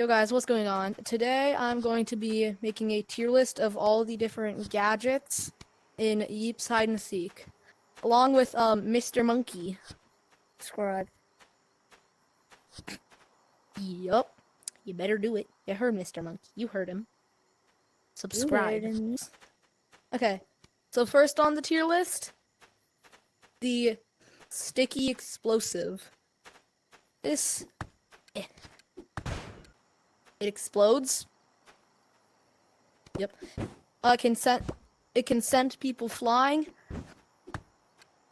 Yo guys, what's going on? Today I'm going to be making a tier list of all the different gadgets in Yeeps Hide and Seek, along with Mr. Monkey. Subscribe. Yup, you better do it. You heard Mr. Monkey. You heard him. Subscribe. Okay, so first on the tier list, the sticky explosive. This it explodes. Yep. It can send people flying,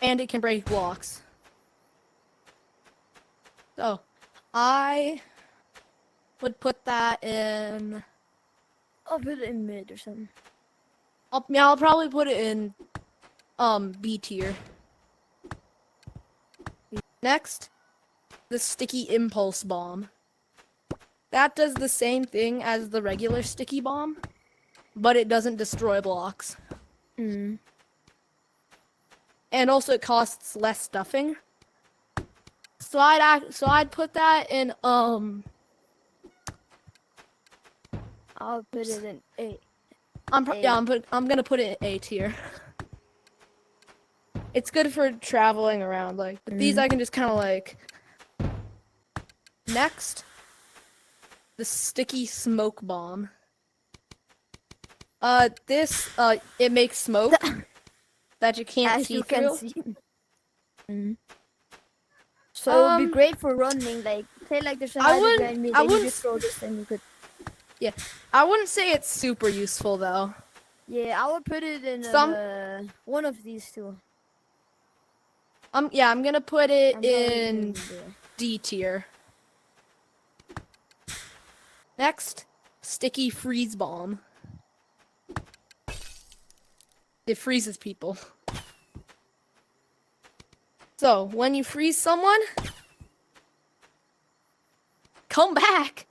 and it can break blocks. So, I would put that in. I'll put it in mid or something. I'll probably put it in B tier. Next, the sticky impulse bomb. That does the same thing as the regular sticky bomb, but it doesn't destroy blocks. Mm. And also it costs less stuffing. So I'd put that in I'll put it in A. I'm gonna put it in A tier. It's good for traveling around, like, but these I can just kind of like. Next, the sticky smoke bomb. It makes smoke that you can't As see you through. can see. So it would be great for running, like, say like there's a hider behind me, then you just throw this and you could. Yeah, I wouldn't say it's super useful though. Yeah, I would put it in one of these two. I'm gonna put it in D tier. Next, sticky freeze bomb. It freezes people. So, when you freeze someone, come back!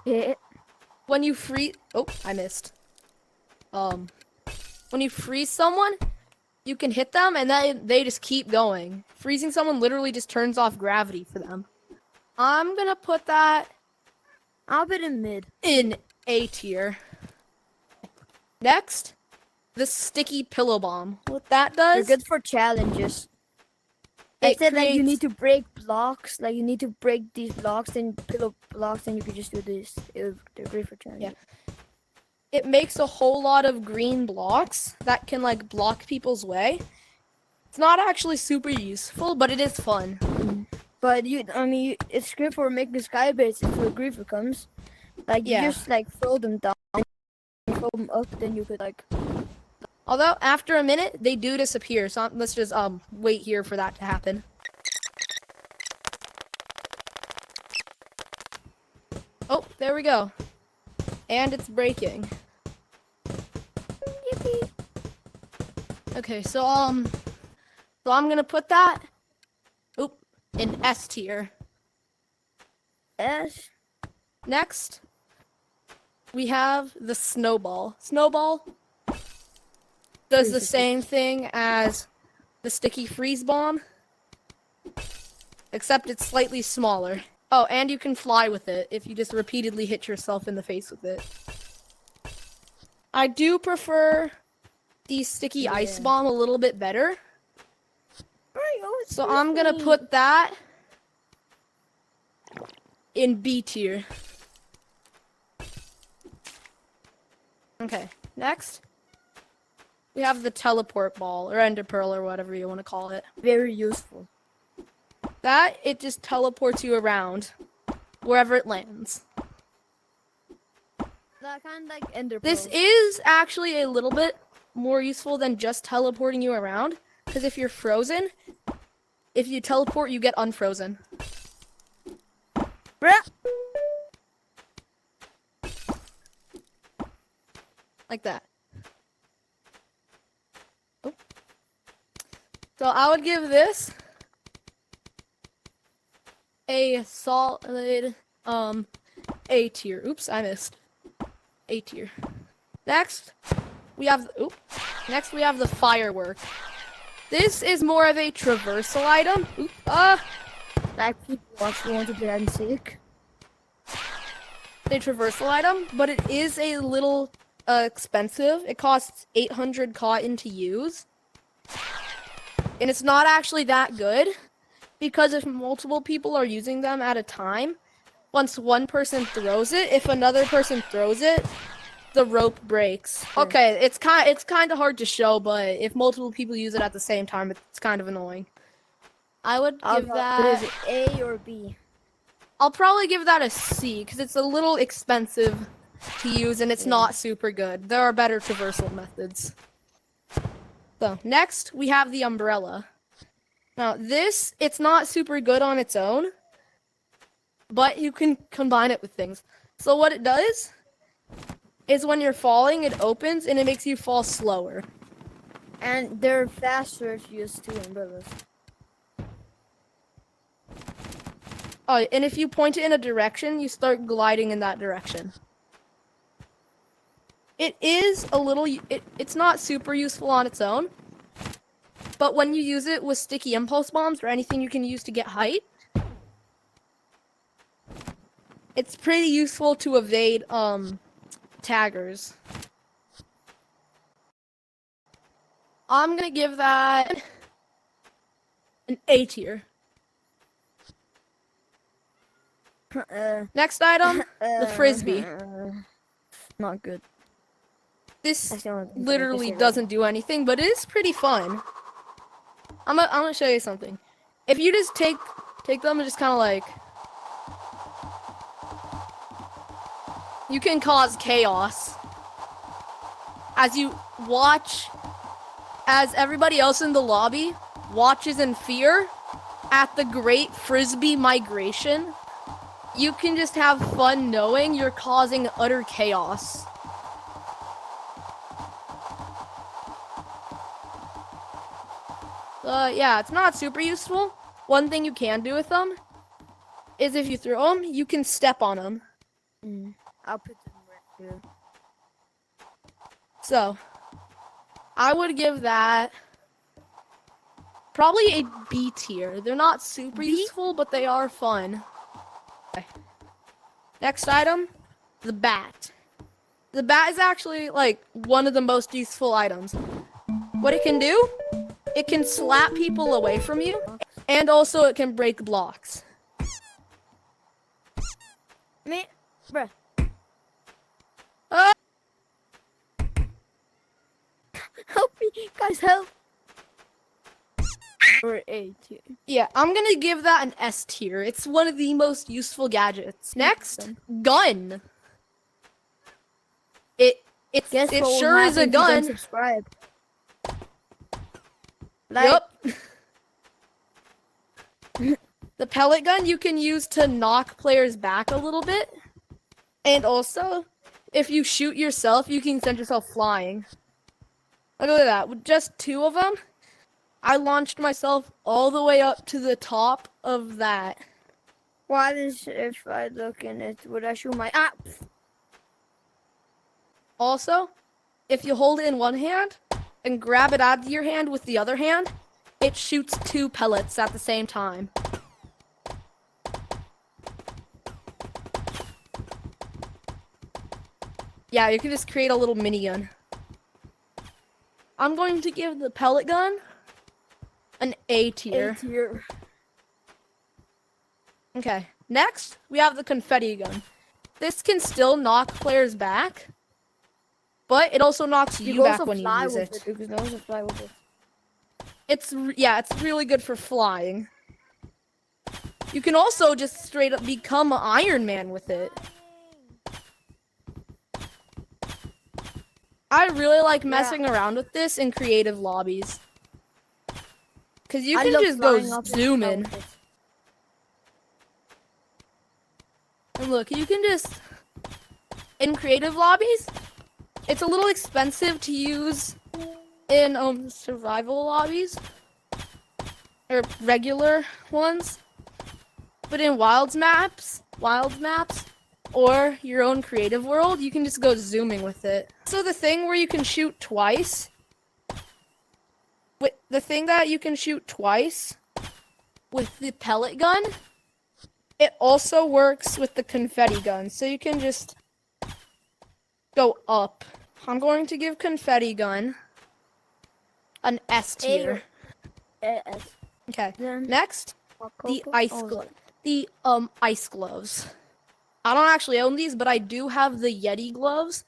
Yeah. When you freeze... Oh, I missed. When you freeze someone, you can hit them and then they just keep going. Freezing someone literally just turns off gravity for them. I'm gonna put that... I'll put it in mid. In A tier. Next, the sticky pillow bomb. What that does... They're good for challenges. It said like you need to break blocks, like you need to break these blocks, then pillow blocks, and you can just do this. They're great for challenges. Yeah. It makes a whole lot of green blocks that can like block people's way. It's not actually super useful, but it is fun. But it's great for making sky base if a griefer comes. Like you just like throw them down, throw them up, then you could like. Although after a minute they do disappear, so let's just wait here for that to happen. Oh, there we go. And it's breaking. Yippee. Okay, so I'm gonna put that in S tier. S. Next, we have the snowball. Snowball does the same thing as the sticky freeze bomb, except it's slightly smaller. Oh, and you can fly with it if you just repeatedly hit yourself in the face with it. I do prefer the sticky ice bomb a little bit better. So I'm gonna put that in B tier. Okay, next we have the teleport ball, or ender pearl, or whatever you want to call it. Very useful. That, it just teleports you around wherever it lands. That kind of like ender pearl. This is actually a little bit more useful than just teleporting you around, because if you're frozen, if you teleport, you get unfrozen. Like that. Oh. So I would give this a solid A tier. Oops, I missed. A tier. Next, we have the firework. This is more of a traversal item. Like people actually want to do hide and seek. a traversal item, but it is a little expensive. It costs 800 cotton to use. And it's not actually that good, because if multiple people are using them at a time, once one person throws it, if another person throws it, the rope breaks. Okay, it's kind of hard to show, but if multiple people use it at the same time, it's kind of annoying. I would give that... What is it, A or B? I'll probably give that a C, because it's a little expensive to use, and it's not super good. There are better traversal methods. So, next, we have the umbrella. Now, this, it's not super good on its own, but you can combine it with things. So what it does is when you're falling, it opens, and it makes you fall slower. And they're faster if you use 2 umbrellas. Oh, and if you point it in a direction, you start gliding in that direction. It is a little... It's not super useful on its own, but when you use it with sticky impulse bombs or anything you can use to get height, it's pretty useful to evade taggers. I'm gonna give that an A tier. Next item, the frisbee. Not good. This literally doesn't do anything, but it is pretty fun. I'm gonna show you something. If you just take them and just kind of like, you can cause chaos as you watch, as everybody else in the lobby watches in fear at the great frisbee migration. You can just have fun knowing you're causing utter chaos. Yeah, it's not super useful. One thing you can do with them is if you throw them, you can step on them. I'll put them right here. So, I would give that probably a B tier. They're not super useful, but they are fun. Okay. Next item, the bat. The bat is actually like one of the most useful items. What it can do, it can slap people away from you, and also it can break blocks. Me, bruh. Help me, guys, help. Or A tier. Yeah, I'm gonna give that an S tier. It's one of the most useful gadgets. Next, gun. It sure is a gun. Subscribe. Yep. The pellet gun you can use to knock players back a little bit. And also, if you shoot yourself, you can send yourself flying. Look at that. With just 2 of them, I launched myself all the way up to the top of that. What is if I look in it? Would I shoot my... Also, if you hold it in one hand and grab it out of your hand with the other hand, it shoots 2 pellets at the same time. Yeah, you can just create a little minigun. I'm going to give the pellet gun an A tier. A tier. Okay, next we have the confetti gun. This can still knock players back, but it also knocks you back when you use it. You can also fly with it. It's really good for flying. You can also just straight up become Iron Man with it. I really like messing around with this in creative lobbies. Cause you can just go zoom in. And look, you can just, in creative lobbies, it's a little expensive to use in survival lobbies. Or regular ones. But in wild maps, or your own creative world, you can just go zooming with it. So the thing where you can shoot twice, the thing that you can shoot twice with the pellet gun It also works with the confetti gun, so you can just go up. I'm going to give confetti gun an S tier. S. Okay. Then Next, the ice gloves. I don't actually own these, but I do have the Yeti gloves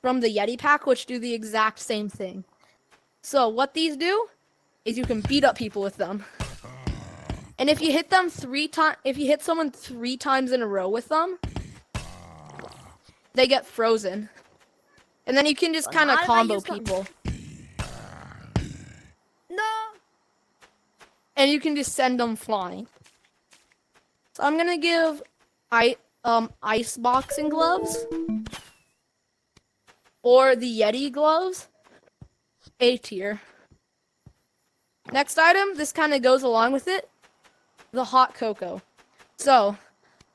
from the Yeti pack, which do the exact same thing. So what these do is you can beat up people with them. And if you hit them if you hit someone 3 times in a row with them, they get frozen. And then you can just kind of combo people. No! And you can just send them flying. So I'm gonna give ice boxing gloves or the Yeti gloves A tier. Next item, this kind of goes along with it, the hot cocoa. So,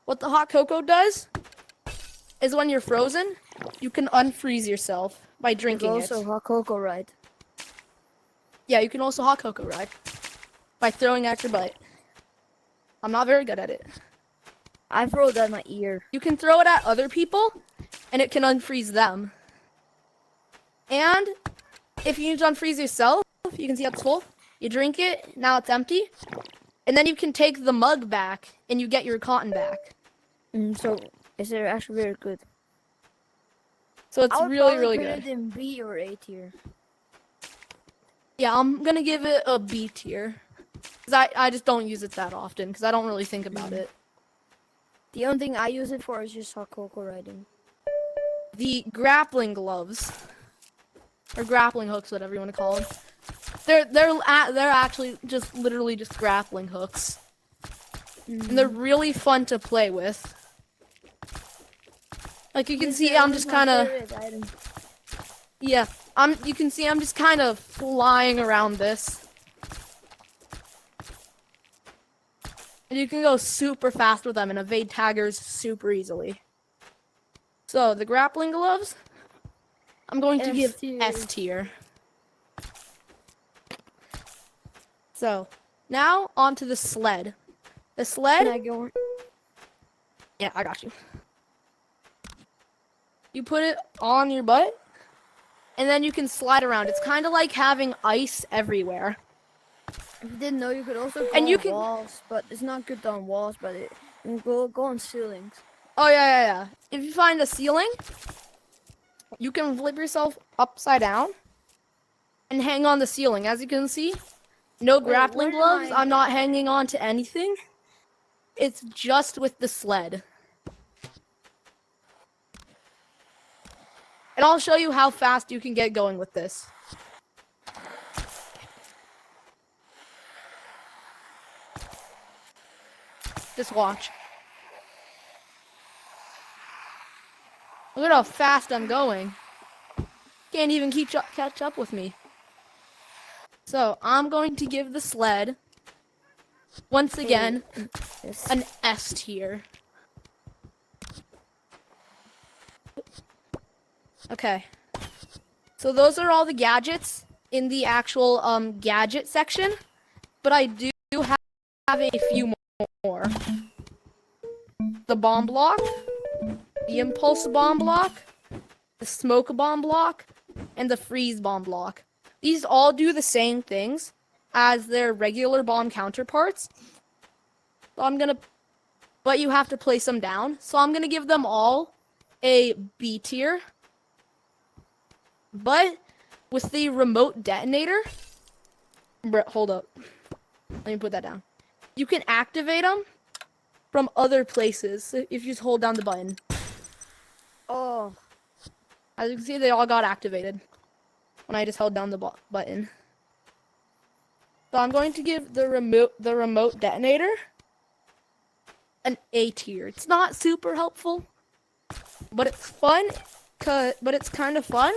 what the hot cocoa does is when you're frozen, you can unfreeze yourself by drinking it. You can also hot cocoa ride. Yeah, you can also hot cocoa ride by throwing at your butt. I'm not very good at it. I throw it at my ear. You can throw it at other people, and it can unfreeze them. And if you need to unfreeze yourself, you can see how it's full. You drink it, now it's empty. And then you can take the mug back, and you get your cotton back. So, is it actually very good? So it's really, really good. I would put it in B or A tier. Yeah, I'm gonna give it a B tier. Because I just don't use it that often, because I don't really think about it. The only thing I use it for is just hot cocoa riding. The grappling gloves. Or grappling hooks, whatever you want to call them. They're actually just literally just grappling hooks. And they're really fun to play with. Like you can see I'm just kind of you can see I'm just kind of flying around this. And you can go super fast with them and evade taggers super easily. So, the grappling gloves, I'm going to give S tier. So, now onto the sled. The sled... Can I go on? Yeah, I got you. You put it on your butt, and then you can slide around. It's kind of like having ice everywhere. If you didn't know, you could also go on walls, but it's not good on walls, but it can go on ceilings. Oh, yeah. If you find a ceiling, you can flip yourself upside down and hang on the ceiling. As you can see, no grappling gloves. I'm not hanging on to anything. It's just with the sled. And I'll show you how fast you can get going with this. Just watch. Look at how fast I'm going. Can't even catch up with me. So, I'm going to give the sled, once again, an S tier. Okay. So those are all the gadgets in the actual gadget section. But I do have a few more. The bomb block, the impulse bomb block, the smoke bomb block, and the freeze bomb block. These all do the same things as their regular bomb counterparts. So but you have to place them down. So I'm gonna give them all a B tier. But with the remote detonator, hold up. Let me put that down. You can activate them from other places if you just hold down the button. Oh. As you can see, they all got activated when I just held down the button. So I'm going to give the remote detonator an A tier. It's not super helpful, but it's fun. But it's kind of fun.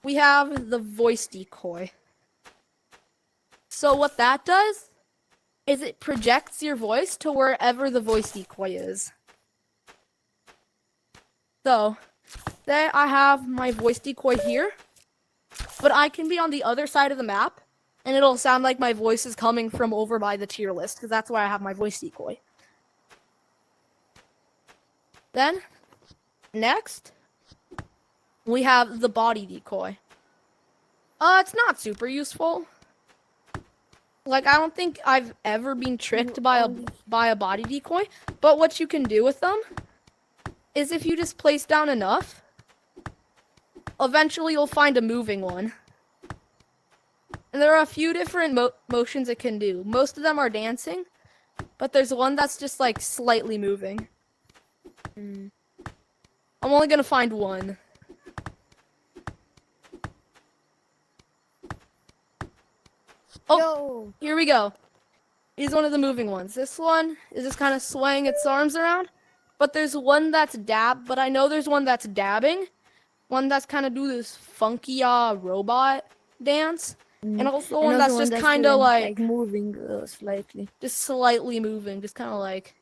We have the voice decoy. So what that does is it projects your voice to wherever the voice decoy is. So, there I have my voice decoy here, but I can be on the other side of the map, and it'll sound like my voice is coming from over by the tier list, because that's where I have my voice decoy. Then, next, we have the body decoy. It's not super useful. Like, I don't think I've ever been tricked by a body decoy. But what you can do with them is if you just place down enough, eventually you'll find a moving one. And there are a few different motions it can do. Most of them are dancing, but there's one that's just like slightly moving. I'm only gonna find one. Oh, here we go. Here's one of the moving ones. This one is just kind of swaying its arms around. But there's one that's but I know there's one that's dabbing. One that's kind of do this funky robot dance. And also one that's just kind of like moving slightly. Just slightly moving. Just kind of like.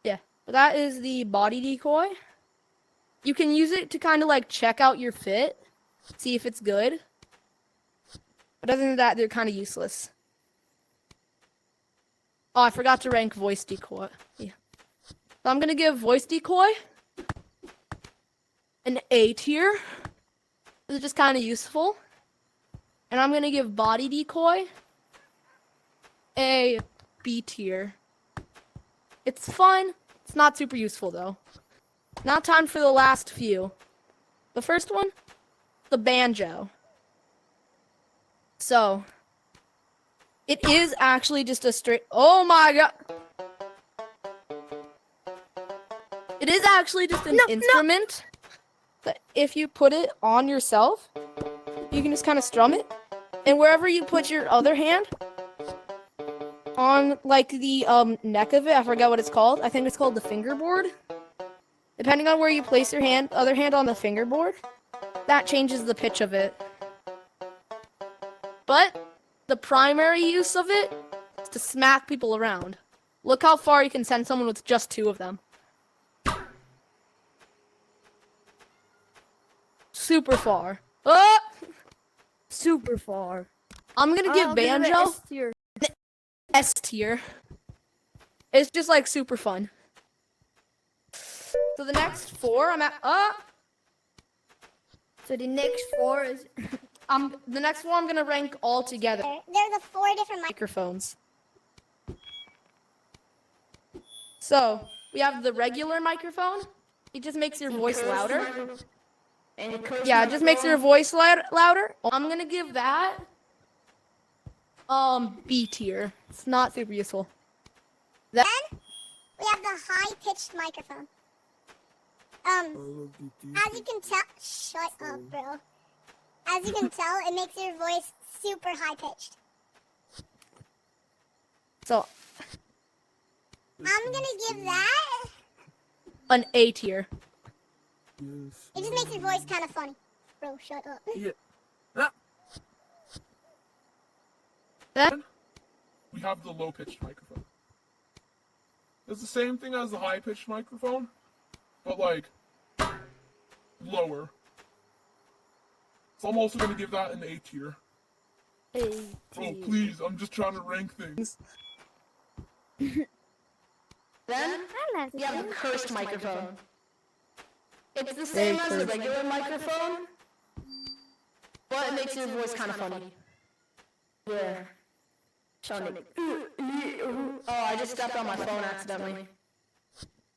Yeah. That is the body decoy. You can use it to kind of like check out your fit. See if it's good. But other than that, they're kind of useless. Oh, I forgot to rank voice decoy. Yeah. So I'm going to give voice decoy an A tier. It's just kind of useful. And I'm going to give body decoy a B tier. It's fun. It's not super useful, though. Now time for the last few. The first one, the banjo. So, it is actually just a straight... Oh my god! It is actually just an instrument that if you put it on yourself, you can just kind of strum it. And wherever you put your other hand, on like the neck of it, I forgot what it's called. I think it's called the fingerboard. Depending on where you place your other hand on the fingerboard, that changes the pitch of it. But the primary use of it is to smack people around. Look how far you can send someone with just 2 of them. Super far. Ah! Super far. I'm gonna give banjo S tier. It's just like super fun. So the next 4 I'm at. So the next 4 is. The next one I'm gonna rank all together. They're the 4 different microphones. So we have the regular microphone. It just makes your voice louder. Yeah, it just makes your voice louder. I'm gonna give that B tier. It's not super useful. Then we have the high-pitched microphone. As you can tell, shut up, bro. As you can tell, it makes your voice super high-pitched. So I'm gonna give that an A tier. It just makes your voice kind of funny. Bro, shut up. Yeah. Then we have the low-pitched microphone. It's the same thing as the high-pitched microphone, but like lower. So I'm also gonna give that an A tier. Oh please, I'm just trying to rank things. Then we have the cursed microphone. It's the same as the regular microphone, but it makes your voice kind of funny. Yeah. Oh, I just stepped on my phone accidentally.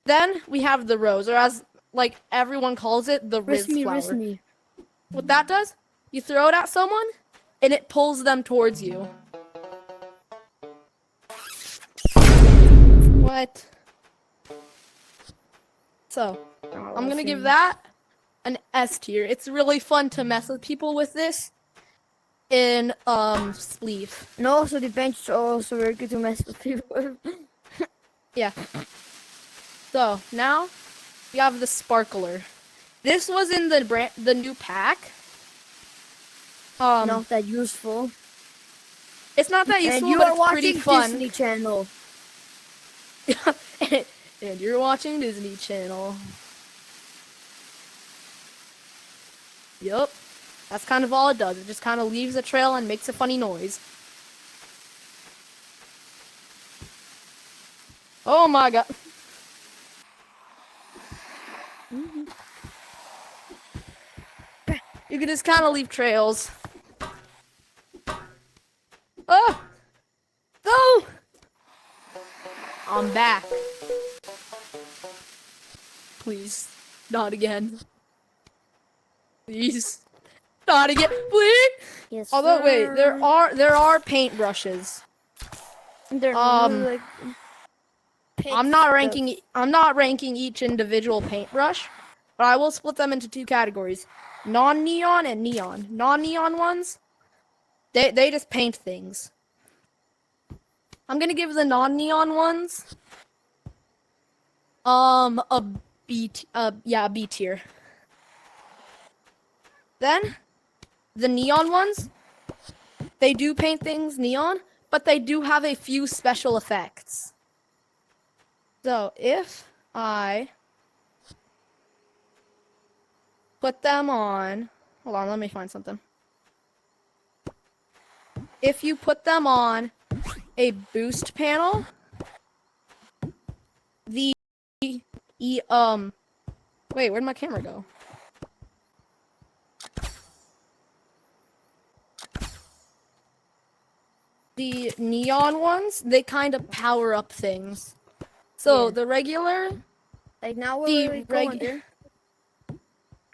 Then we have the rose, or as like everyone calls it, the Riz flower. What that does, you throw it at someone, and it pulls them towards you. What? So, I'm gonna give that an S tier. It's really fun to mess with people with this in sleep. And also the bench is also very good to mess with people with. Yeah. So now we have the sparkler. This was in the new pack. Not that useful. It's not that useful, And you but are it's watching pretty fun. Disney Channel. And you're watching Disney Channel. Yup. That's kind of all it does. It just kind of leaves a trail and makes a funny noise. Oh my god. You can just kind of leave trails. Oh! No! I'm back. Please. Not again. Please. Not again. Please! Yes. Although, wait, sir. there are paintbrushes. They're like I'm not ranking each individual paintbrush, but I will split them into two categories: non-neon and neon. Non-neon ones, they just paint things. I'm gonna give the non-neon ones a B tier. Then the neon ones, they do paint things neon, but they do have a few special effects. So if I put them on, hold on, let me find something. If you put them on a boost panel, wait, where'd my camera go? The neon ones, they kind of power up things. So Yeah. the regular, Like now the we're going there.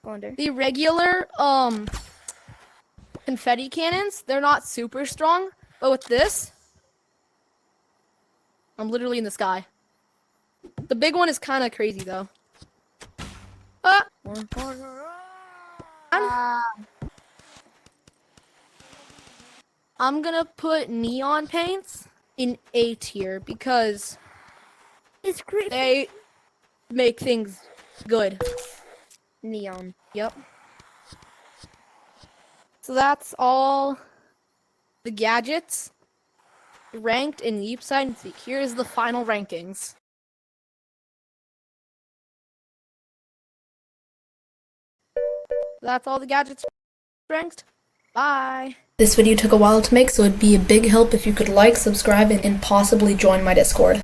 Go on there. the regular confetti cannons, they're not super strong, but with this, I'm literally in the sky. The big one is kind of crazy though. I'm gonna put neon paints in A tier because It's great. they make things good. Neon. Yep. So that's all the gadgets ranked in Yeep Side and Seek. Here's the final rankings. That's all the gadgets ranked. Bye. This video took a while to make, so it'd be a big help if you could like, subscribe, and possibly join my Discord.